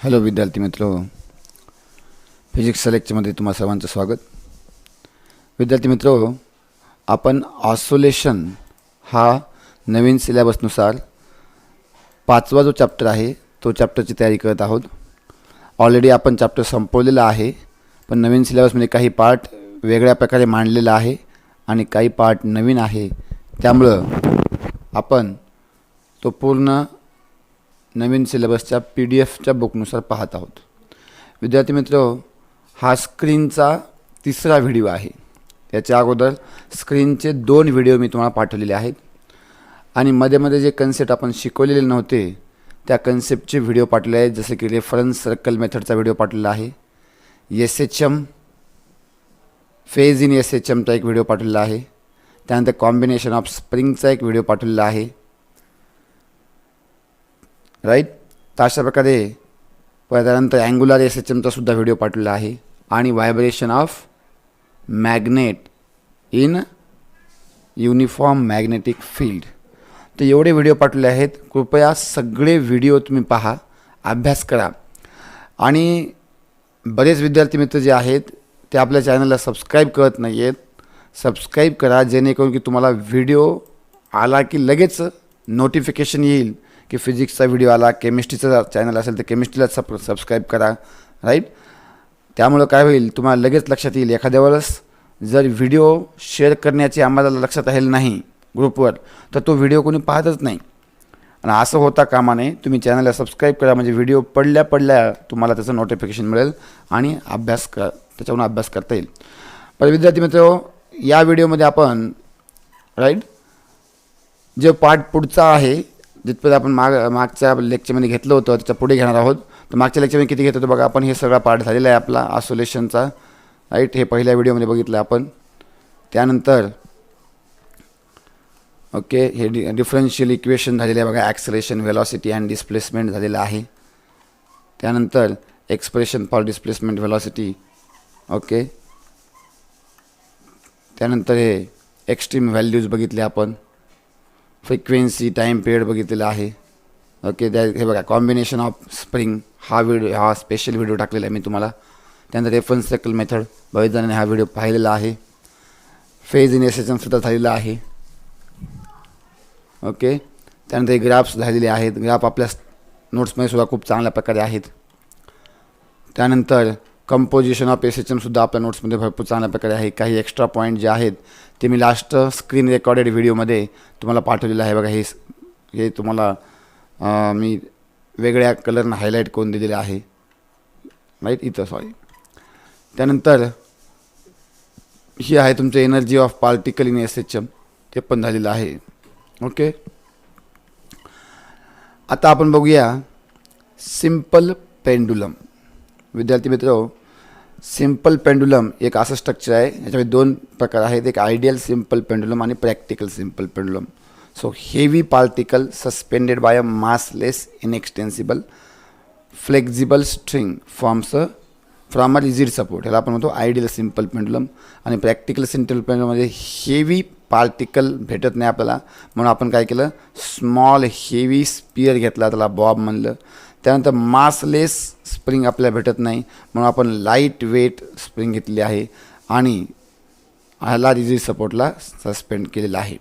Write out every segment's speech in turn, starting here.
Hello विद्यार्थी मित्रो, physics लेक्चरमध्ये तुम्हा सर्वांचं स्वागत. विद्यार्थी मित्रो, आपण ऑसोलेशन हा नवीन सिलेबसनुसार 5वा जो चॅप्टर आहे तो चॅप्टरची तयारी करत आहोत. ऑलरेडी आपण चॅप्टर संपवलेला आहे, पण नवीन सिलेबसमध्ये काही पार्ट वेगळ्या प्रकारे मांडलेला आहे आणि काही पार्ट नवीन आहे. त्यामुळं आपण तो पूर्ण नवीन सिलेबसच्या PDF बुकनुसार पाहत आहोत. विद्यार्थी मित्रो, हा स्क्रीनचा 3रा व्हिडिओ आहे. याच्या अगोदर स्क्रीनचे 2 व्हिडिओ मी तुम्हाला पाठवलेले आहेत आणि मध्ये जे कन्सेप्ट आपण शिकवलेले नव्हते त्या कन्सेप्टचे व्हिडिओ पाठवले आहेत. जसे की रेफरन्स सर्कल मेथडचा व्हिडिओ पाठवलेला आहे, SHM फेज इन SHMचा एक व्हिडिओ पाठवलेला आहे, त्यानंतर कॉम्बिनेशन ऑफ स्प्रिंगचा एक व्हिडिओ पाठवलेला आहे. राईट. तर अशा प्रकारे त्यानंतर अँग्युलर SHMचा सुद्धा व्हिडिओ पाठवलेला आहे आणि vibration of magnet in uniform magnetic field. तर एवढे व्हिडिओ पाठवले आहेत. कृपया सगळे व्हिडिओ तुम्ही पहा, अभ्यास करा. आणि बरेच विद्यार्थी मित्र जे आहेत ते आपल्या चॅनलला सबस्क्राईब करत नाही आहेत. सबस्क्राईब करा, जेणेकरून की तुम्हाला व्हिडिओ आला की लगेच नोटिफिकेशन येईल की फिजिक्सचा व्हिडिओ आला. केमिस्ट्रीचा चॅनल असेल तर केमिस्ट्रीला सबस्क्राईब करा. राईट. त्यामुळं काय होईल, तुम्हाला लगेच लक्षात येईल. एखाद्या वेळेस जर व्हिडिओ शेअर करण्याची आम्हाला लक्षात राहील नाही ग्रुपवर, तर तो व्हिडिओ कोणी पाहतच नाही. आणि असं होता कामा नये. तुम्ही चॅनलला सबस्क्राईब करा, म्हणजे व्हिडिओ पडल्या तुम्हाला त्याचं नोटिफिकेशन मिळेल आणि त्याच्यावरून अभ्यास करता येईल. पण विद्यार्थी मित्र, या व्हिडिओमध्ये आपण जे पार्ट पुढचा आहे, जिथपर्यंत आपण मागच्या लेक्चरमध्ये घेतलं होतं त्याच्या पुढे घेणार आहोत. तर मागच्या लेक्चरमध्ये किती घेत होतो बघा आपण. हे सगळा पार्ट झालेला आहे आपला ऑसोलेशनचा. राईट. हे पहिल्या व्हिडिओमध्ये बघितलं आपण. त्यानंतर हे डिफरन्शियल इक्वेशन झालेलं आहे बघा. ॲक्सलेरेशन, व्हेलॉसिटी अँड डिस्प्लेसमेंट झालेलं आहे. त्यानंतर एक्सप्रेशन फॉर डिस्प्लेसमेंट व्हेलॉसिटी. त्यानंतर हे एक्स्ट्रीम व्हॅल्यूज बघितले आपण. फ्रिक्वेन्सी, टाईम पिरियड बघितलेला आहे. हे बघा कॉम्बिनेशन ऑफ स्प्रिंग हा स्पेशल व्हिडिओ टाकलेला आहे मी तुम्हाला. त्यानंतर रेफरन्स सर्कल मेथड बरेच जणांनी हा व्हिडिओ पाहिलेला आहे. फेज इन SHM सुद्धा झालेला आहे. त्यानंतर हे ग्राफ्स झालेले आहेत. ग्राफ आपल्या नोट्समध्ये सुद्धा खूप चांगल्या प्रकारे आहेत. त्यानंतर कंपोजिशन ऑफ SHM सुद्धा आपल्या नोट्समध्ये भरपूर चांगल्या प्रकारे आहे. काही एक्स्ट्रा पॉईंट जे आहेत ते मी लास्ट स्क्रीन रेकॉर्डेड व्हिडिओमध्ये तुम्हाला पाठवलेलं आहे बघा. हे तुम्हाला मी वेगळ्या कलरनं हायलाईट करून दिलेलं आहे. राईट. इथं सॉरी. त्यानंतर ही आहे तुमचं energy of particle in SHM, ते पण झालेलं आहे. आता आपण बघूया सिंपल पेंडुलम. विद्यार्थी मित्र, सिंपल पेंडुलम एक असं स्ट्रक्चर आहे, याच्यामध्ये 2 प्रकार आहेत. एक आयडियल सिंपल पेंडुलम आणि practical simple pendulum. So heavy particle suspended by a massless inextensible flexible string from a rigid support, ह्याला आपण म्हणतो आयडियल सिंपल पेंडुलम. आणि प्रॅक्टिकल सिंपल पेंडुलममध्ये हेवी पार्टिकल भेटत नाही आपल्याला, म्हणून आपण काय केलं, स्मॉल हेवी स्पियर घेतला, त्याला बॉब म्हणलं. त्यानंतर मासलेस स्प्रिंग आपल्याला भेटत नाही, म्हणून आपण लाईट वेट स्प्रिंग घेतली आहे आणि ह्याला रिजिड सपोर्टला सस्पेंड केलेलं आहे.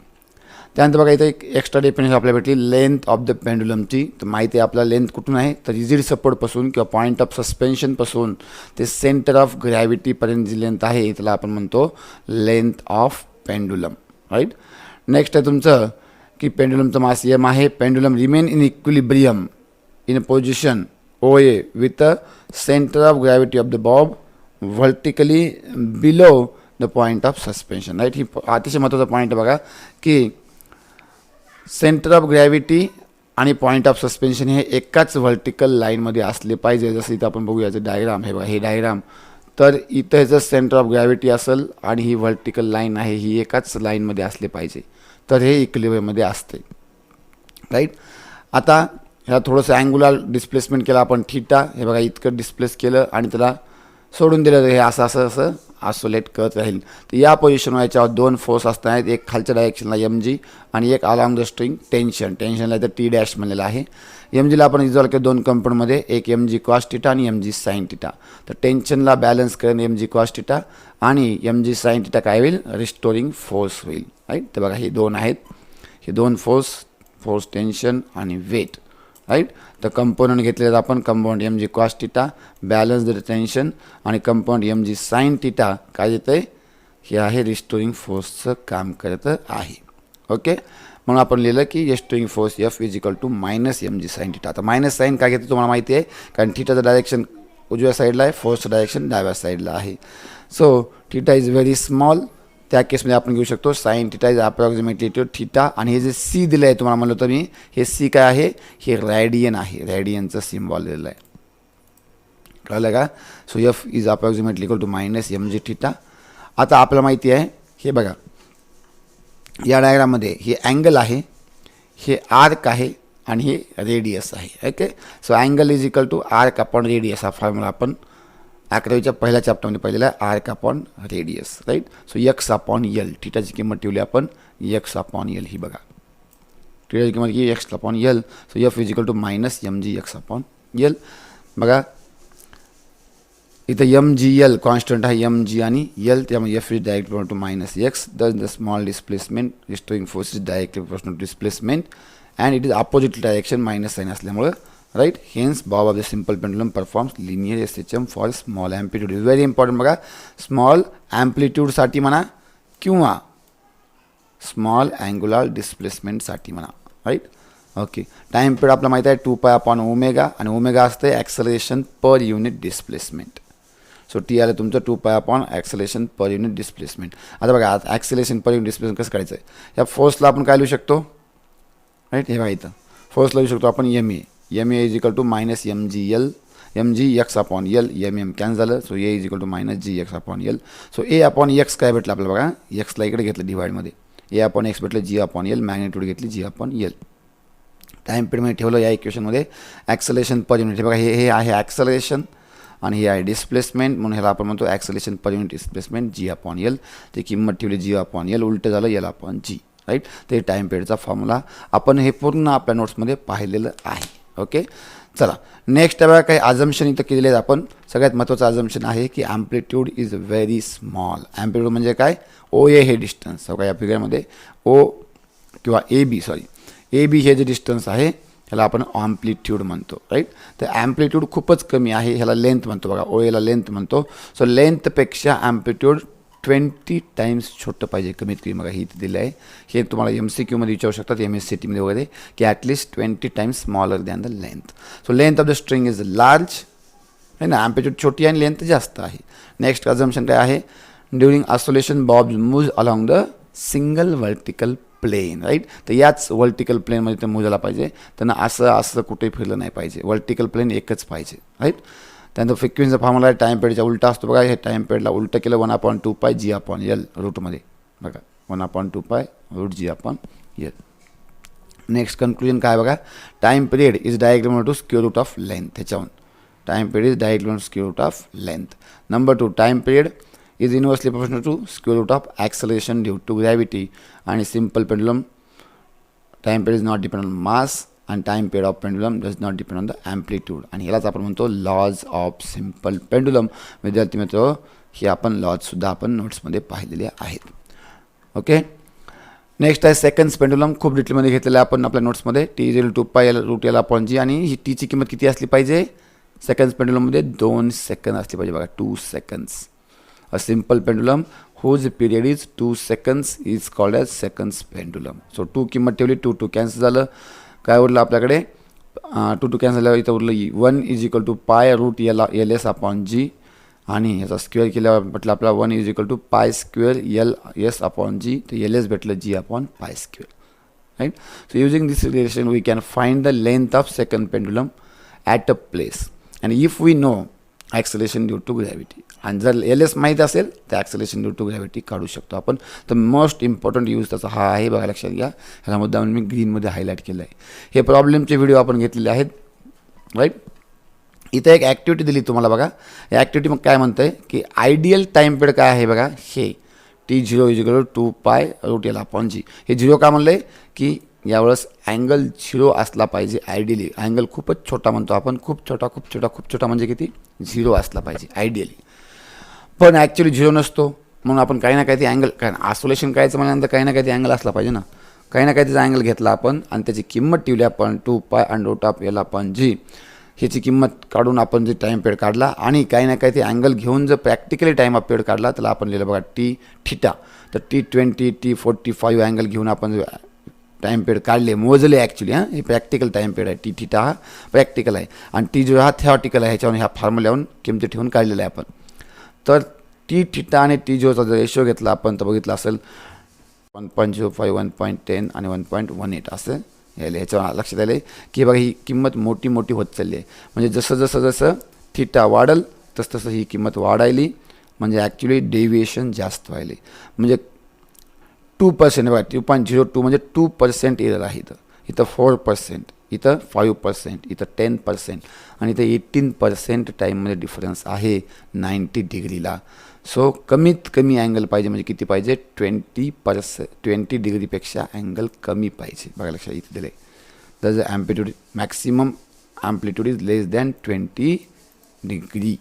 त्यानंतर बघा इथं एक एक्स्ट्रा डेफिनेशन आपल्याला भेटली लेंथ ऑफ द पेंडुलमची. तर माहिती आहे आपल्याला लेंथ कुठून आहे, तर रिजिड सपोर्टपासून किंवा पॉईंट ऑफ सस्पेन्शनपासून ते सेंटर ऑफ ग्रॅव्हिटीपर्यंत जी लेंथ आहे त्याला आपण म्हणतो length of pendulum. Right. Next आहे तुमचं की पेंडुलमचं मास m आहे. Pendulum remain in equilibrium in a position OA with the center of gravity of the bob vertically below the point of suspension. Right. ही अतिशय महत्त्वाचा पॉईंट बघा की सेंटर ऑफ ग्रॅव्हिटी आणि पॉईंट ऑफ सस्पेन्शन हे एकाच vertical लाईनमध्ये असले पाहिजे. जसं इथं आपण बघूया याचं डायग्राम हे बघा, हे डायग्राम. तर इथं ह्याचं सेंटर ऑफ ग्रॅव्हिटी असेल आणि ही व्हर्टिकल लाईन आहे ही एकाच लाईनमध्ये असले पाहिजे, तर हे इक्विलिब्रियममध्ये असते. राईट. आता ह्याला थोडंसं अँग्युलर डिस्प्लेसमेंट केलं आपण, थीटा. हे बघा इतकं डिस्प्लेस केलं आणि त्याला सोडून दिलं, हे असं आसोलेट करत राहील. तर या पोझिशनवर याच्यावर दोन फोर्स असणार आहेत, एक खालच्या डायरेक्शनला mg आणि एक अलॉंग द स्ट्रिंग टेन्शनला तर टी डॅश म्हणलेलं आहे. mgला आपण रिझॉल्व केलं दोन कंपोनंटमध्ये, एक mg कॉस थिटा आणि mg साइन थिटा. तर टेन्शनला बॅलन्स करेन mg कॉस थिटा आणि mg साइन थिटा काय होईल, रिस्टोरिंग फोर्स होईल. राईट, तर बघा हे दोन आहेत, हे दोन फोर्स टेन्शन आणि वेट. राईट, तर कंपोनंट घेतलेलं आपण component mg cos theta balance the tension आणि कंपोनंट mg साइन थिटा काय देतं आहे, हे आहे रिस्टोरिंग फोर्सचं काम करत आहे. ओके, म्हणून आपण लिहिलं की restoring force F is equal to minus mg sine theta. आता मायनस साइन काय घेतं तुम्हाला माहिती आहे, कारण थिटाचं डायरेक्शन उजव्या साईडला आहे, फोर्सचं डायरेक्शन डाव्या साईडला आहे. So theta is very small, त्या केसमध्ये आपण घेऊ शकतो sine theta is approximately to theta. आणि हे जे सी दिलं आहे तुम्हाला म्हणलं होतं मी, हे सी काय आहे, हे रॅडियन आहे, रॅडियनचं सिम्बॉल दिलेलं आहे. कळलं का. So F is approximately equal to minus mg theta. आता आपल्याला माहिती आहे, हे बघा या डायग्राममध्ये हे अँगल आहे, हे आर्क आहे आणि हे रेडियस आहे. Okay, so angle is equal to arc upon radius, हा फॉर्म्युला आपण 11वीच्या पहिल्या चॅप्टरमध्ये पाहिलेला आहे, arc upon radius. Right, so x upon L, थिटाची किंमत ठेवली आपण x अपॉन यल. ही बघा थिटाची किंमत की x upon L. So F is equal to minus mg x upon L. बघा इथं mgl कॉन्स्टंट आहे, mg आणि यल, त्यामुळे F is direct to minus x. The small displacement restoring force is directly proportional to displacement and it is opposite direction minus sign असल्यामुळे. Right, hence bob of the simple pendulum performs linear SHM for small amplitude. Is very important. बघा small ॲम्प्लिट्यूडसाठी म्हणा किंवा small angular डिस्प्लेसमेंटसाठी म्हणा. Right, okay. Time period आपला माहिती आहे 2π upon omega आणि ओमेगा असते ॲक्सलरेशन पर युनिट डिस्प्लेसमेंट. सो टी आलं तुमचं 2π अपॉन ॲक्सलेशन पर युनिट डिस्प्लेसमेंट. आता बघा ॲक्सलेशन पर युनिट डिस्प्लेसमेंट कसं करायचं आहे, या फोर्सला आपण काय लिहू शकतो. राईट, हे बघा इथं फोर्स लिहू शकतो आपण ma is equal to minus mg x upon L, mm cancel झालं. So a is equal to minus g x upon L. So a upon x काय भेटलं आपल्याला, बघा एक्सला इकडे घेतलं डिवाइडमध्ये, a अपॉन x भेटलं g अपॉन यल, मॅग्नेट्यूड घेतली g अपॉन यल. टाईम पिरियडमध्ये ठेवलं या इक्वेशनमध्ये ॲक्सलेशन पर युनिट. हे बघा हे आहे ॲक्सलेशन आणि हे आहे डिस्प्लेसमेंट, म्हणून ह्याला आपण म्हणतो acceleration per unit displacement g upon L. ते किंमत ठेवली g अपॉन यल, उलटं झालं यल अपॉन g. राईट, ते टाईम पिरियडचा फॉर्म्युला आपण हे पूर्ण आपल्या नोट्समध्ये पाहिलेलं आहे. ओके, चला नेक्स्ट बघा काही अजम्पशन इथं केलेले आहेत आपण. सगळ्यात महत्त्वाचं अजम्पशन आहे की amplitude is very small. Amplitude म्हणजे काय, ओ ए हे डिस्टन्स. बघा या फिगरमध्ये ओ किंवा ए बी हे जे डिस्टन्स आहे ह्याला आपण ॲम्प्लिट्यूड म्हणतो. राईट, तर ॲम्प्लिट्यूड खूपच कमी आहे, ह्याला लेंथ म्हणतो. बघा ओ एला लेंथ म्हणतो. सो लेंथपेक्षा ॲम्प्लिट्यूड 20 टाइम्स छोटं पाहिजे कमीत कमी. बघा ही इथे दिलं आहे, हे तुम्हाला MCQमध्ये विचारू शकतात, MSCTमध्ये वगैरे, की at least 20 times smaller than the length. So length of the string is large, है ना, ॲम्प्लिट्यूड छोटी आणि लेंथ जास्त आहे. नेक्स्ट अजम्पशन काय आहे, during isolation bobs move along the single vertical plane. Right, तर याच वर्टिकल प्लेनमध्ये ते मूव्ह झाला पाहिजे, त्यांना असं कुठेही फिरलं नाही पाहिजे, वर्टिकल प्लेन एकच पाहिजे. राईट, त्यानंतर फ्रिक्वेन्सीचा फॉर्म्युला आहे टाईम पिरियडचा उलटा असतो. बघा हे टाईम पिरियडला उलटं केलं 1/2π g अपॉन यल रूटमध्ये. बघा 1/2π root g upon L. Next conclusion काय बघा, time period is directly to square root of length. त्याच्यावर time period is directly square root of length. Number 2, time period is inversely proportional to square root of acceleration due to gravity. आणि simple pendulum time period is not depend on mass and time period of pendulum does not depend on the amplitude. आणि ह्यालाच आपण म्हणतो lodge of simple pendulum. विद्यार्थी मित्र, हे आपण लॉजसुद्धा आपण नोट्समध्ये पाहिलेले आहेत. ओके, नेक्स्ट आहे सेकंड्स पेंडुलम. खूप डिटेलमध्ये घेतलेलं आहे आपण आपल्या नोट्समध्ये. T is equal to 2π root L upon जी. आणि ही टीची किंमत किती असली पाहिजे सेकंड्स पेंडुलममध्ये, 2 सेकंद असली पाहिजे. बघा 2 seconds. A simple pendulum whose period is 2 seconds is called as seconds pendulum. So 2 किंमत ठेवली, 2 कॅन्सल झालं. काय उरलं आपल्याकडे, 2 कॅन्सल झाल्यावर इथं उरलं 1 is equal to pi root L S upon जी. आणि ह्याचा स्क्वेअर केल्यावर म्हटलं आपला 1 is equal to pi square L S upon G. तर यल एस भेटलं G upon pi square. Right, so using this relation we can find the length of second pendulum at a place and if we know acceleration due to gravity. आणि जर L S माहीत असेल तर ॲक्सलेशन due to gravity काढू शकतो आपण. तर most important use त्याचा हा आहे. बघा लक्षात घ्या, ह्याला मुद्दा मी ग्रीनमध्ये हायलाईट केलं आहे. हे प्रॉब्लेमचे व्हिडिओ आपण घेतलेले आहेत. राईट, इथं एक ॲक्टिव्हिटी दिली तुम्हाला बघा. या ॲक्टिव्हिटी मग काय म्हणतं आहे की आयडियल टाईम पिरियड काय आहे बघा, हे T0 = 2π√L/g. हे 0 का म्हणलं आहे की यावेळेस अँगल 0 असला पाहिजे. आयडियली अँगल खूपच छोटा म्हणतो आपण, खूप छोटा म्हणजे किती, 0 असला पाहिजे आयडियली. पण ॲक्च्युली 0 नसतो, म्हणून आपण काही ना काही ते अँगल, कारण आयसोलेशन करायचं म्हणल्यानंतर काही ना काही ते अँगल असला पाहिजे ना. काही ना काही त्याचा अँगल घेतला आपण आणि त्याची किंमत ठेवली आपण 2π√L/g. ह्याची किंमत काढून आपण जे टाईम पिरियड काढला आणि काही ना काही ते अँगल घेऊन जर प्रॅक्टिकली टाईम ऑफ पिरियड काढला त्याला आपण लिहिलं बघा T θ. तर T20 T45 अँगल घेऊन आपण टाईम पिरियड काढले, मोजले ॲक्च्युली. हे प्रॅक्टिकल टाईम पिरियड आहे. T θ हा प्रॅक्टिकल आहे आणि T0 हा थिओरिटिकल आहे. ह्याच्यावर ह्या फॉर्म्युला लावून किमती ठेवून काढलेला आहे आपण. तर T θ आणि T0चा जर रेशो घेतला आपण तर बघितलं असेल 1.05 1.10 आणि 1.18 असं यायला. ह्याच्यावर लक्षात आलं की बघा ही किंमत मोठी होत चालली आहे. म्हणजे जसं थिटा वाढल तसं ही किंमत वाढायली, म्हणजे ॲक्च्युली डेव्हिएशन जास्त व्हायली. म्हणजे 2% बघा 2.02 म्हणजे 2% एरर आहे. इथं 4%, इथं 5%, इथं 10% आणि इथं 18% टाईममध्ये डिफरन्स आहे 90 डिग्रीला. सो कमीत कमी अँगल पाहिजे, म्हणजे किती पाहिजे, 20 डिग्रीपेक्षा अँगल कमी पाहिजे. बघा लक्षात इथे दिले. तर the amplitude maximum amplitude is less than 20 degree.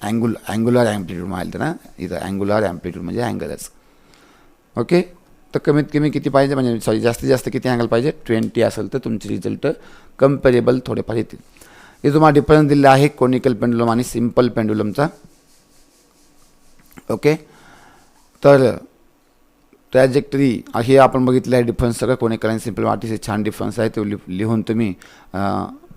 Angular amplitude माहिती ना, इथं अँग्युलर ॲम्प्लिट्यूड म्हणजे अँगलच. ओके, तर कमीत कमी किती पाहिजे, म्हणजे जास्तीत जास्त किती अँगल पाहिजे, 20 असेल तर तुमचे रिझल्ट कम्पेरेबल थोडेफार येतील. हे तुम्हाला डिफरन्स दिलेला आहे कोनिकल पेंडुलम आणि सिम्पल पेंडुलमचा. ओके, तर ट्रॅजेक्टरी हे आपण बघितलं आहे डिफरन्स सगळं कोनिकल आणि सिम्पल. अतिशय छान डिफरन्स आहे, तो लिहून तुम्ही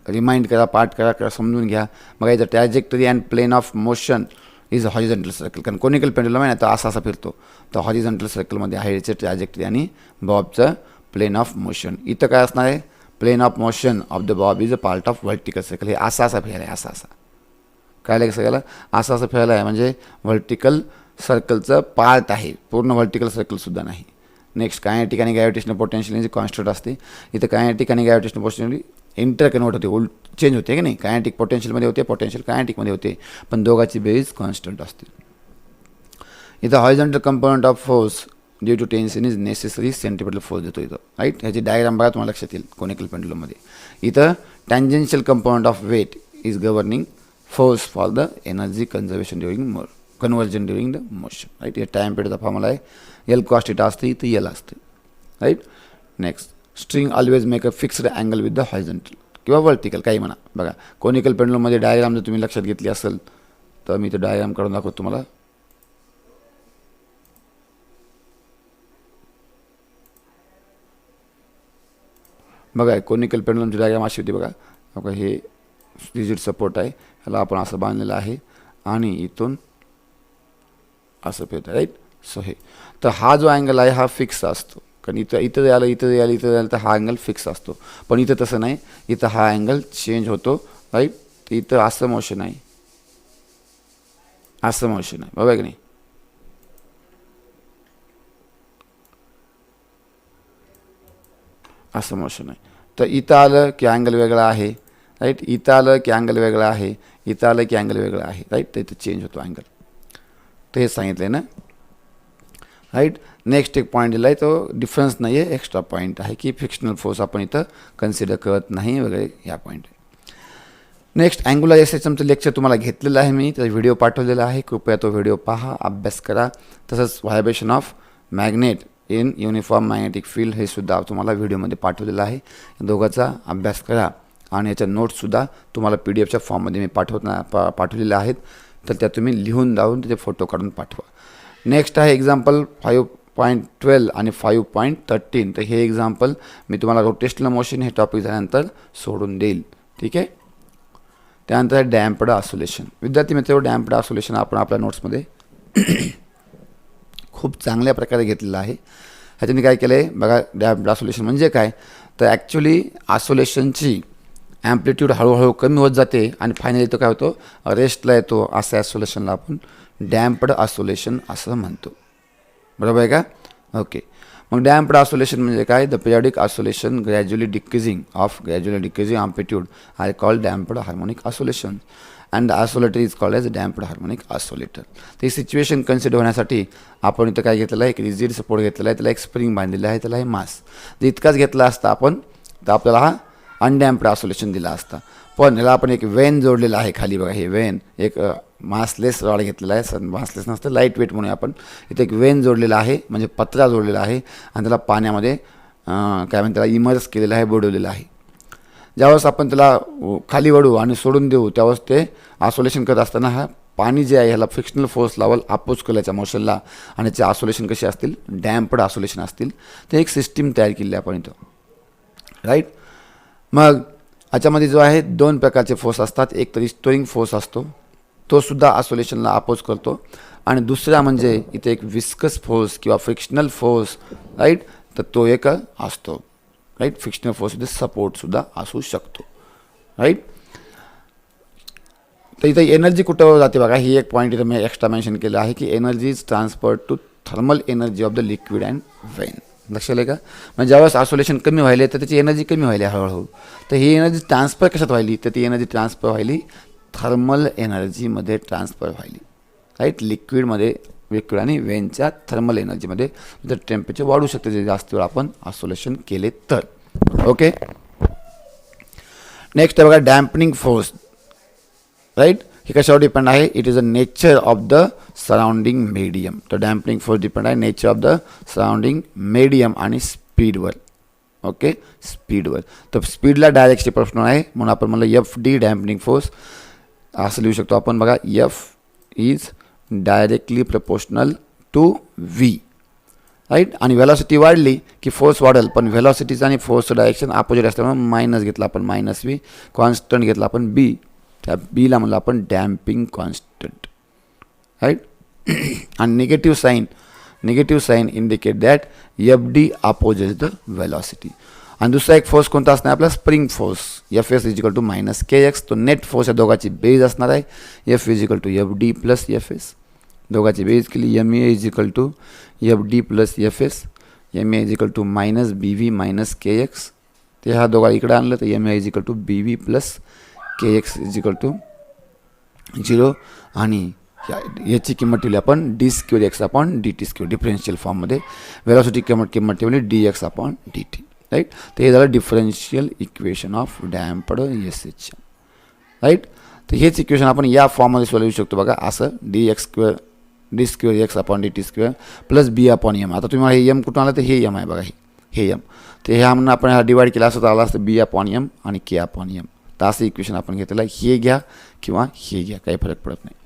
रिमाइंड करा, पाठ करा, समजून घ्या. बघा इथं trajectory and plane of motion is horizontal circle. कारण कोनिकल पेंडुलम आहे ना, तर असा फिरतो, तर हॉरिझॉन्टल सर्कलमध्ये आहे याचे ट्रॅजेक्टरी आणि बॉबचं प्लेन ऑफ मोशन. इथं काय असणार आहे, plane of motion of the bob is a part of vertical circle. हे असा फिरायला आहे, असा काय लागेल सगळ्याला, असा फिरायला आहे, म्हणजे व्हर्टिकल सर्कलचं पार्ट आहे, पूर्ण व्हर्टिकल सर्कलसुद्धा नाही. नेक्स्ट कायनेटिक आणि ग्रॅव्हिटेशनल पोटेन्शियल जे कॉन्स्टंट असते. इथं कायनेटिक आणि ग्रॅव्हिटेशनल पोटेन्शियल इंटरकन्वर्ट होते, चेंज होते की नाही. कायनेटिक पोटेन्शियलमध्ये होते, पोटेन्शियल कायनेटिकमध्ये होते, पण दोघांची बेरीज कॉन्स्टंट असते. इथं horizontal component of force due to tension is necessary centripetal force देतो इथं, राईट. ह्याची डायग्राम बघा तुम्हाला लक्षात येईल कोनिकल पेंडुलममध्ये. इथं tangential component of weight is governing force for the energy conservation conversion during the motion, right. हे टाईम पिरियडचा फॉर्म्युला आहे. L cos θ असते, इथं L असते, right. Next, string always make a fixed angle with the horizontal किंवा vertical, काही म्हणा. बघा कोनिकल पेंडुलममध्ये डायग्राम जर तुम्ही लक्षात घेतली असेल तर मी तो डायग्राम काढून दाखवतो तुम्हाला. बघा कोनिकल पेंडुलमची डायग्राम अशी होती बघा. बघा हे रिजिड सपोर्ट आहे, ह्याला आपण असं बांधलेलं आहे आणि इथून असं फिरतं, राईट. सो हे, तर हा जो अँगल आहे हा फिक्स असतो, कारण इथं झालं तर हा अँगल फिक्स असतो. पण इथं तसं नाही, इथं हा अँगल चेंज होतो, राईट. तर इथं असं मोशन आहे, असं मोशन आहे, बरोबर की नाही. असं मोशन आहे. तर इथं आलं की अँगल वेगळा आहे, राईट. इथं आलं की अँगल वेगळा आहे, इथं आलं की अँगल वेगळा आहे, राईट. तर इथं चेंज होतो अँगल. तर हे सांगितलं आहे ना, राईट. नेक्स्ट एक पॉईंट दिला आहे, तो डिफरन्स नाही आहे, एक्स्ट्रा पॉईंट आहे की फिक्शनल फोर्स आपण इथं कन्सिडर करत नाही वगैरे, ह्या पॉईंट आहे. नेक्स्ट अँग्युलर एसेसमचं लेक्चर तुम्हाला घेतलेलं आहे मी, त्याचा व्हिडिओ पाठवलेला आहे, कृपया तो व्हिडिओ पहा, अभ्यास करा. तसंच vibration of magnet in uniform magnetic field हे सुद्धा तुम्हाला व्हिडिओमध्ये पाठवलेलं आहे. दोघांचा अभ्यास करा आणि याच्या नोट्ससुद्धा तुम्हाला PDF फॉर्ममध्ये मी पाठवलेल्या आहेत, तर त्या तुम्ही लिहून जाऊन त्याचे फोटो काढून पाठवा. नेक्स्ट आहे एक्झाम्पल 5.12 आणि 5.13. तर हे एक्झाम्पल मी तुम्हाला रोटेशनल मोशन हे टॉपिक झाल्यानंतर सोडून देईल, ठीक आहे. त्यानंतर डॅम्प्ड ऑसिलेशन. विद्यार्थी मित्र, डॅम्प्ड ऑसिलेशन आपण आपल्या नोट्समध्ये खूप चांगल्या प्रकारे घेतलेलं आहे. ह्याच्याने काय केलं आहे बघा, डॅम्प्ड ऑसिलेशन म्हणजे काय, तर ॲक्च्युली ऑसिलेशनची ॲम्प्लिट्यूड हळूहळू कमी होत जाते आणि फायनली तो काय होतो, रेस्टला येतो. असं ऑसिलेशनला आपण डॅम्प्ड ऑसिलेशन असं म्हणतो, बरोबर आहे का. ओके, मग डॅम्प्ड ऑसिलेशन म्हणजे काय? The periodic oscillation gradually decreasing amplitude are called damped harmonic oscillation and the oscillator is called as damped harmonic oscillator. तर ही सिच्युएशन कन्सिडर होण्यासाठी आपण इथं काय घेतलेलं आहे? एक रिजिड सपोर्ट घेतलेला आहे, त्याला एक स्प्रिंग बांधलेला आहे, त्याला हे मास. जर इतकाच घेतला असता आपण तर आपल्याला हा अनडॅम्प्ड ऑसिलेशन दिला असता. पण ह्याला आपण एक वेन जोडलेला आहे खाली बघा. हे वेन एक मासलेस रॉड घेतलेला आहे, मासलेस नसतं, लाईट वेट म्हणून आपण इथे एक वेन जोडलेला आहे, म्हणजे पत्रा जोडलेला आहे आणि त्याला पाण्यामध्ये काय म्हणतात त्याला इमर्स केलेलं आहे, बुडवलेलं आहे. ज्यावेळेस आपण त्याला खाली वळू आणि सोडून देऊ त्यावेळेस ते ऑसिलेशन करत असताना हा पाणी जे आहे ह्याला फ्रिक्शनल फोर्स लावल अपोज केल्याच्या मोशनला आणि त्याचे ऑसिलेशन कसे असतील? डॅम्प्ड ऑसिलेशन असतील. ते एक सिस्टीम तयार केली आपण इथं, राईट. मग याच्यामध्ये जो आहे 2 प्रकारचे फोर्स असतात. एक तर रिस्टोरिंग फोर्स असतो, तो सुद्धा ऑसिलेशनला अपोज करतो, आणि दुसरा म्हणजे इथे एक विस्कस फोर्स किंवा फ्रिक्शनल फोर्स, राईट. तर तो एक असतो, राईट. फ्रिक्शनल फोर्समध्ये सपोर्टसुद्धा असू शकतो, राईट. तर इथं एनर्जी कुठं जाते बघा. ही एक पॉईंट इथं मी एक्स्ट्रा मेन्शन केलं आहे की energy is transferred to thermal energy of the liquid and when. लक्षात आलं का? म्हणजे ज्यावेळेस ऑसिलेशन कमी व्हायले तर त्याची एनर्जी कमी व्हायली हळूहळू. तर ही एनर्जी ट्रान्सफर कशात व्हायली? तर ती एनर्जी ट्रान्सफर व्हायली थर्मल एनर्जीमध्ये ट्रान्सफर व्हायली, राईट. लिक्विड आणि वेनच्या थर्मल एनर्जीमध्ये जर टेम्परेचर वाढू शकते जे जास्त वेळ आपण ऑसिलेशन केले तर. ओके. नेक्स्ट आहे बघा डॅम्पनिंग फोर्स, राईट. हे कशावर डिपेंड आहे? It is a nature of the surrounding medium. तर डॅम्पनिंग फोर्स डिपेंड आहे nature of the surrounding medium आणि स्पीडवर. ओके, स्पीडवर. तर स्पीडला डायरेक्टचे प्रश्न आहे म्हणून आपण म्हणलं एफ डी डॅम्पनिंग फोर्स असं लिहू शकतो आपण बघा. F is directly proportional to V, right. आणि व्हेलॉसिटी वाढली की फोर्स वाढेल, पण व्हेलॉसिटीचं आणि फोर्सचं डायरेक्शन अपोजिट असल्यामुळे मायनस घेतला आपण, मायनस व्ही. कॉन्स्टंट घेतला आपण बी, त्या बीला म्हणलं आपण डॅम्पिंग कॉन्स्टंट, राईट. आणि negative sign indicate that F D opposes the velocity. आणि दुसरा एक फोर्स कोणता असणार आपला? Spring force. F S is equal to minus K X. तो नेट फोर्स या दोघांची बेज असणार आहे. F is equal to F D plus F S. दोघांची बेज केली. M A is equal to F D plus F S. M A is equal to minus B V minus K x. ते हा दोघा इकडे आणलं तर M A is equal to B V plus K X is equal to 0. आणि याची किंमत ठेवली आपण D square X upon D T square differential फॉर्ममध्ये. व्हेलॉसिटी किंमत ठेवली D X upon D T, right. तर हे झालं differential equation of damped S H, right. तर हेच इक्वेशन आपण या फॉर्ममध्ये सोडवू शकतो बघा असं. D square X upon D T square plus B upon M. आता तुम्हाला हे एम कुठून आलं तर हे एम आहे बघा, हे एम. तर हे म्हणून आपण हा डिवाइड केला असं तर आला असतं बी अपॉन एम आणि के अपॉन एम. तर असं इक्वेशन आपण घेतलेलं आहे. हे घ्या किंवा हे घ्या, काही फरक पडत नाही.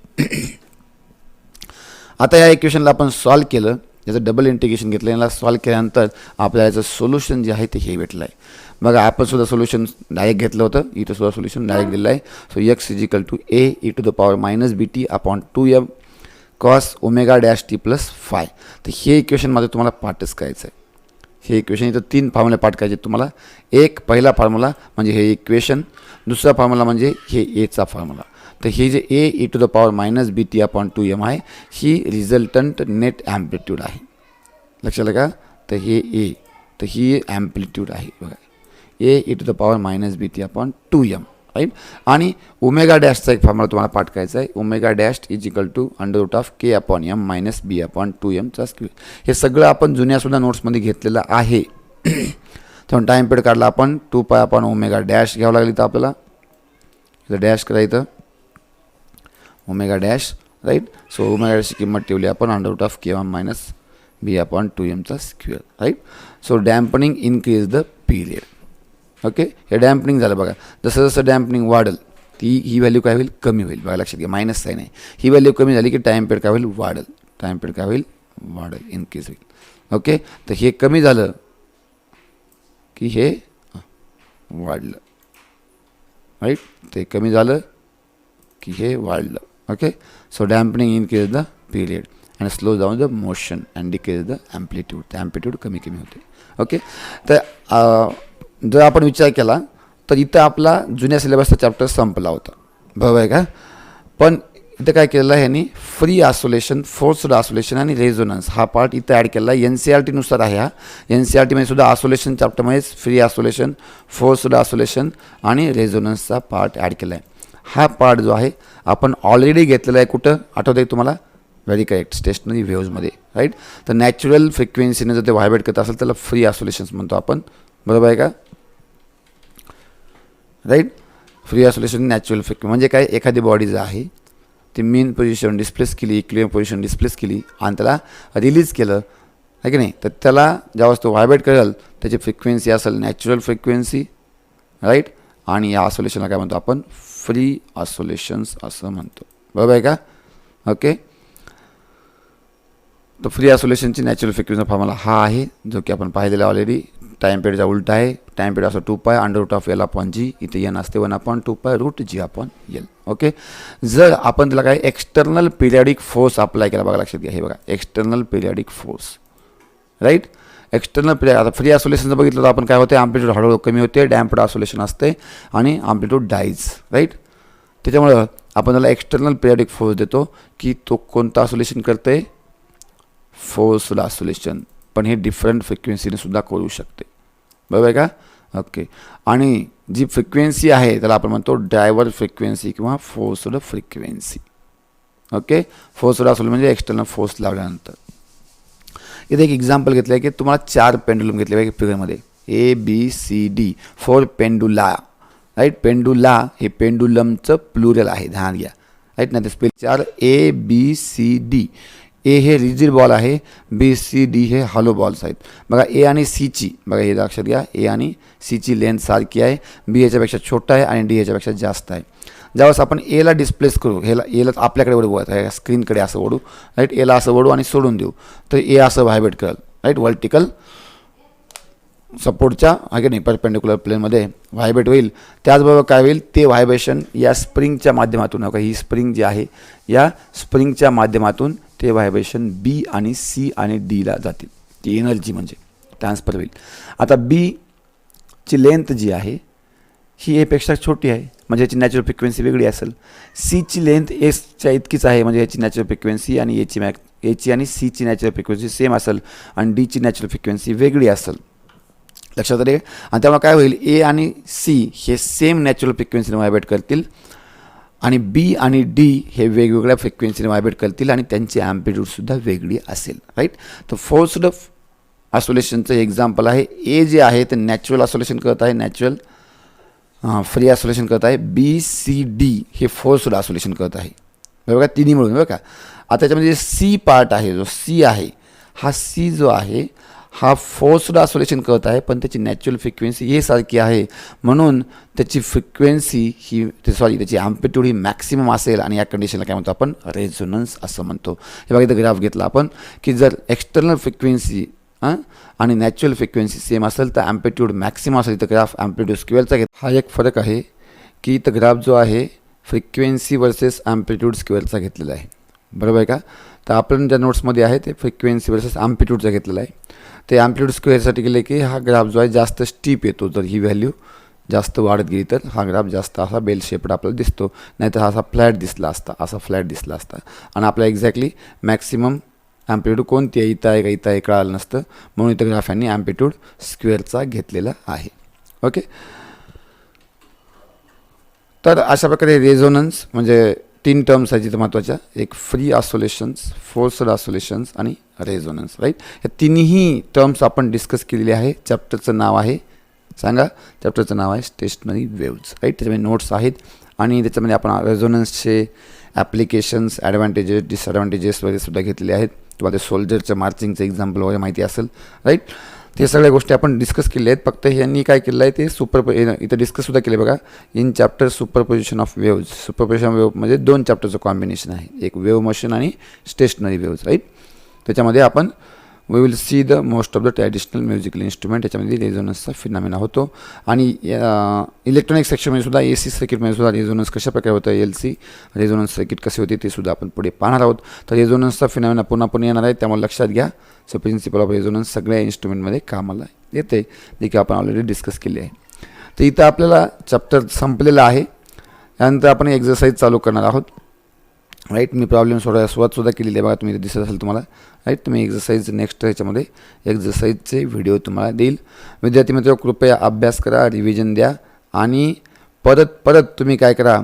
आता या इक्वेशनला आपण सॉल्व केलं, याचं डबल इंटिग्रेशन घेतलं. याला सॉल्व केल्यानंतर आपल्याला याचं सोल्युशन जे आहे ते हे भेटलं आहे बघा. आपण सुद्धा सोल्युशन डायरेक्ट घेतलं होतं, इथं सुद्धा सोल्युशन डायरेक्ट दिलं आहे. So X is equal to A E to the power minus B T upon 2m cos omega dash T plus phi. तर हे इक्वेशनमध्ये तुम्हाला पाठच करायचं आहे. हे इक्वेशन इथं 3 फॉर्म्युला पाठ करायचे तुम्हाला. एक पहिला फॉर्म्युला म्हणजे हे इक्वेशन, दुसरा फॉर्म्युला म्हणजे हे एचा फॉर्म्युला. तर हे जे A E to the power minus B T upon 2m आहे ही रिझल्टंट नेट ॲम्प्लिट्यूड आहे. लक्षात आलं का? तर हे ए, तर ही ॲम्प्लिट्यूड आहे बघा. A E to the power minus B T upon 2m, right. आणि ओमेगा डॅशचा एक फॉर्म्युला तुम्हाला पाठ करायचा आहे. Omega dash is equal to under root of K upon M minus B upon 2mचा स्क्वेअर. हे सगळं आपण जुन्यासुद्धा नोट्समध्ये घेतलेलं आहे. तेव्हा टाईम पिरियड काढला आपण 2 पाय अपॉन ओमेगा डॅश घ्यावं लागली तर आपल्याला इथं डॅश करायचं omega dash, right. So omega डॅशची किंमत ठेवली आपण under root of K M minus B upon 2mचा square, right. So dampening increase the period. Okay, हे डॅम्पनिंग झालं बघा. जसं जसं डॅम्पनिंग वाढेल ही व्हॅल्यू काय होईल? कमी होईल बघा. लक्षात घ्या, मायनस साईन आहे. ही व्हॅल्यू कमी झाली की टाईम पिरियड काय होईल? वाढेल. टाईम पिरियड काय होईल? वाढेल, इनक्रीज होईल. ओके, तर हे कमी झालं की हे वाढलं, राईट. ते कमी झालं की हे वाढलं. Okay, so dampening increase the period and slow down the motion and decrease the amplitude. ते ॲम्प्लिट्यूड कमी होते. ओके, तर जर आपण विचार केला तर इथं आपला जुन्या सिलेबसचा चॅप्टर संपला होता, बरोबर आहे का? पण इथं काय केलेलं आहे यांनी फ्री आसोलेशन, फोर्स्ड आसोलेशन आणि रेझोनन्स हा पार्ट इथं ॲड केला आहे. NCERT नुसार आहे हा. NCERTमध्ये सुद्धा आसोलेशन चॅप्टरमध्येच फ्री आसोलेशन, फोर्स्ड आसोलेशन आणि रेझोनन्सचा पार्ट ॲड केला आहे. हा पार्ट जो आहे आपण ऑलरेडी घेतलेला आहे. कुठं आठवतं आहे तुम्हाला? व्हेरी करेक्ट, स्टेशनरी वेव्हजमध्ये, राईट. तर नॅचरल फ्रिक्वेन्सीने जर ते व्हायब्रेट करत असेल त्याला फ्री आसोलेशन्स म्हणतो आपण, बरोबर आहे का? Right. Free isolation natural frequency म्हणजे काय? एखादी बॉडी जी आहे ती मेन पोझिशन डिस्प्लेस केली, इक्विलिब्रियम पोझिशन डिस्प्लेस केली आणि त्याला रिलीज केलं आहे की नाही, तर त्याला ज्यावेळेस तो व्हायब्रेट करेल त्याची फ्रिक्वेन्सी असेल नॅचरल फ्रिक्वेन्सी, राईट. आणि या आसोलेशनला काय म्हणतो आपण? फ्री आसोलेशन्स असं म्हणतो, बरोबर आहे का? ओके. तर फ्री आसोलेशनची नॅचरल फ्रिक्वेन्सी फॉर्म्युला हा आहे जो की आपण पाहिलेला ऑलरेडी. टाईम पिरियडचा उलटा आहे. टाईम पिरियड असं 2π √L/G. इथे n असते 1/2π √G/L. ओके. जर आपण त्याला काय एक्सटर्नल पिरियडिक फोर्स अप्लाय केला, बघा लक्षात घ्या, हे बघा external periodic force, right. External period. आता फ्री आसोलेशनचं बघितलं तर आपण काय होते? अँप्लिट्यूड हळूहळू कमी होते, डॅम्प्ड आसोलेशन असते आणि अँप्लिट्यूड डाईज, राईट. त्याच्यामुळं आपण त्याला एक्सटर्नल पिरियडिक फोर्स देतो की तो कोणतं आसोलेशन करते? Forced isolation. पण हे डिफरंट फ्रिक्वेन्सीने सुद्धा करू शकते, बरोबर आहे का? ओके. आणि जी फ्रिक्वेन्सी आहे त्याला आपण म्हणतो ड्रायव्हर फ्रिक्वेन्सी किंवा forced frequency. Okay. Forced isolation म्हणजे एक्सटर्नल फोर्स लावल्यानंतर. इथे एक एक्झाम्पल घेतलं आहे की तुम्हाला 4 पेंडुलम घेतले आहे फिगरमध्ये, ABCD 4 पेंडुला, राईट. पेंडुला हे पेंडुलमचं प्लुरल आहे, ध्यान घ्या, राईट. नाही तर स्पेल 4 ABCD. ए हे रिजिड बॉल आहे, BCD हे हॉलो बॉल्स आहेत. बघा ए आणि सीची, बघा हे लक्षात घ्या, ए आणि सीची लेंथ सारखी आहे, बी ह्याच्यापेक्षा छोटा आहे आणि डी ह्याच्यापेक्षा जास्त आहे. ज्यावेळेस आपण एला डिस्प्लेस करू, एला आपल्याकडे ओढू, स्क्रीनकडे असं ओढू, राईट. एला असं ओढू आणि सोडून देऊ तर ए असं व्हायब्रेट करेल, राईट. वर्टिकल सपोर्टच्या आहे की नाही परपेंडिक्युलर प्लेनमध्ये व्हायब्रेट होईल. त्याचबरोबर काय होईल? ते व्हायब्रेशन या स्प्रिंगच्या माध्यमातून, बघा ही स्प्रिंग जी आहे या स्प्रिंगच्या माध्यमातून ते व्हायब्रेशन बी आणि सी आणि डीला जातील. ती एनर्जी म्हणजे ट्रान्सफर होईल. आता बीची लेंथ जी आहे ही एपेक्षा छोटी आहे म्हणजे याची नॅचरल फ्रिक्वेन्सी वेगळी असेल. सीची लेंथ एसच्या इतकीच आहे म्हणजे याची नॅचरल फ्रिक्वेन्सी आणि एची आणि सीची नॅचरल फ्रिक्वेन्सी सेम असेल आणि डीची नॅचरल फ्रिक्वेन्सी वेगळी असेल, लक्षात आले. आणि त्यामुळे काय होईल? ए आणि सी हे सेम नॅचरल फ्रिक्वेन्सीने व्हायब्रेट करतील आणि बी आणि डी हे वेगवेगळ्या फ्रिक्वेन्सीने व्हायब्रेट करतील आणि त्यांची ॲम्प्लिट्यूडसुद्धा वेगळी असेल, राईट. तर फोर्स्ड आसोलेशनचं एक्झाम्पल आहे. ए जे आहे ते नॅचरल आसोलेशन करत आहे, नॅचरल फ्री आसोलेशन करत आहे. BCD हे फोर्स्ड आसोलेशन करत आहे, बरोबर का? तिन्ही मिळून, बरं का? आता त्याच्यामध्ये सी पार्ट आहे, जो सी आहे हा सी जो आहे हा फोर्स्ड आसोलेशन करत आहे पण त्याची नॅचरल फ्रिक्वेन्सी हे सारखी आहे म्हणून त्याची फ्रिक्वेन्सी ही त्याची ॲम्प्लिट्यूड ही मॅक्सिमम असेल आणि या कंडिशनला काय म्हणतो आपण? रेझोनन्स असं म्हणतो. हे बघा इथं ग्राफ घेतला आपण की जर एक्सटर्नल फ्रिक्वेन्सी आणि नॅचरल फ्रिक्वेन्सी सेम असेल तर ॲम्प्लिट्यूड मॅक्सिमम असेल. इथं ग्राफ ॲम्प्लिट्यूड स्क्वेअरचा घेत. हा एक फरक आहे की इथं ग्राफ जो आहे फ्रिक्वेन्सी वर्सेस ॲम्प्लिट्यूड स्क्वेअरचा घेतलेला आहे, बरोबर आहे का? तर आपण ज्या नोट्समध्ये आहे ते फ्रिक्वेन्सी वर्सेस ॲम्प्लिट्यूडचा घेतलेला आहे. ते ॲम्प्लिट्यूड स्क्वेअरसाठी केले की हा ग्राफ जो आहे जास्त स्टीप येतो. जर ही व्हॅल्यू जास्त वाढत गेली तर हा ग्राफ जास्त असा बेल शेप्ड आपल्याला दिसतो, नाहीतर हा असा फ्लॅट दिसला असता, असा फ्लॅट दिसला असता आणि आपल्याला एक्झॅक्टली मॅक्सिमम ॲम्प्लिट्यूड कोणती आहे, इथं आहे का इथं आहे कळालं नसतं म्हणून इथं ग्राफ यांनी ॲम्प्लिट्यूड स्क्वेअरचा घेतलेला आहे. ओके. तर अशा प्रकारे रेझोनन्स म्हणजे 3 टर्म्स आहेत जिथं महत्त्वाच्या, एक फ्री आसोलेशन्स, फोर्स्ड आसोलेशन्स आणि रेझोनन्स, राईट. या तिन्ही टर्म्स आपण डिस्कस केलेले आहे. चॅप्टरचं नाव आहे, सांगा, चॅप्टरचं नाव आहे स्टेशनरी वेव्हज, राईट. त्याच्यामध्ये नोट्स आहेत आणि त्याच्यामध्ये आपण रेझोनन्सचे ॲप्लिकेशन्स, ॲडव्हान्टेजेस, डिसॲडव्हान्टेजेस वगैरे सुद्धा घेतलेले आहेत. तुम्हाला ते सोल्जरचं मार्चिंगचं एक्झाम्पल वगैरे माहिती असेल, राईट. ते सगळ्या गोष्टी आपण डिस्कस केल्या आहेत. फक्त यांनी काय केलं आहे ते इथं डिस्कससुद्धा केले बघा. In chapter superposition of waves. Superposition wave म्हणजे 2 चॅप्टरचं कॉम्बिनेशन आहे, एक वेव्ह मशीन आणि स्टेशनरी वेव्ज, राईट. त्याच्यामध्ये आपण we will see the most of the traditional musical instrument. याच्यामध्ये रेझोनन्सचा फिनॉमिना होतो आणि इलेक्ट्रॉनिक सेक्शनमध्ये सुद्धा AC सर्किटमध्ये सुद्धा रेझोनन्स कशाप्रकारे होतं, LC रेझोनन्स सर्किट कसे होते ते सुद्धा आपण पुढे पाहणार आहोत. तर रेझोनन्सचा फिनॉमिना पुन्हा येणार आहे, त्यामुळे लक्षात घ्या. सो प्रिन्सिपल ऑफ रेझोनन्स सगळ्या इन्स्ट्रुमेंटमध्ये कामाला येते, जे की आपण ऑलरेडी डिस्कस केले आहे. तर इथं आपल्याला चॅप्टर संपलेला आहे. त्यानंतर आपण एक्झरसाईज चालू करणार आहोत. राईट. मी प्रॉब्लेम सोडायला सुरुवातसुद्धा केलेली आहे बघा, तुम्ही दिसत असेल तुम्हाला. राईट. तुम्ही एक्झरसाईज नेक्स्ट ह्याच्यामध्ये एक्झरसाईजचे व्हिडिओ तुम्हाला देईल. विद्यार्थी मित्र, कृपया अभ्यास करा, रिव्हिजन द्या आणि परत परत तुम्ही काय करा,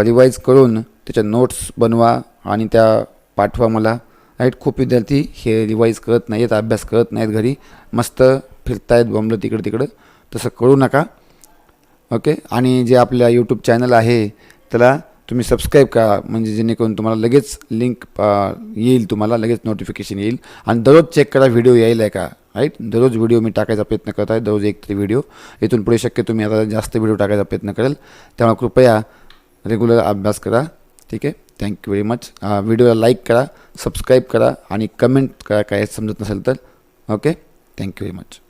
रिवाईज करून त्याच्या नोट्स बनवा आणि त्या पाठवा मला. राईट. खूप विद्यार्थी हे रिवाईज करत नाही आहेत, अभ्यास करत नाहीत, घरी मस्त फिरतायत बॉम्बलं तिकडं तिकडं. तसं करू नका. ओके. आणि जे आपल्या यूट्यूब चॅनल आहे त्याला तुम्ही सबस्क्राईब करा, म्हणजे जेणेकरून तुम्हाला लगेच लिंक येईल, तुम्हाला लगेच नोटिफिकेशन येईल. आणि दररोज चेक करा व्हिडिओ यायला आहे का. राईट. दररोज व्हिडिओ मी टाकायचा प्रयत्न करत आहे, दररोज एक तरी व्हिडिओ. इथून पुढे शक्य तुम्ही आता जास्त व्हिडिओ टाकायचा प्रयत्न करेल. त्यामुळे कृपया रेग्युलर अभ्यास करा. ठीक आहे. Thank you very much. व्हिडिओला लाईक करा, सबस्क्राईब करा आणि कमेंट करा काय समजत नसेल तर. ओके. Thank you very much.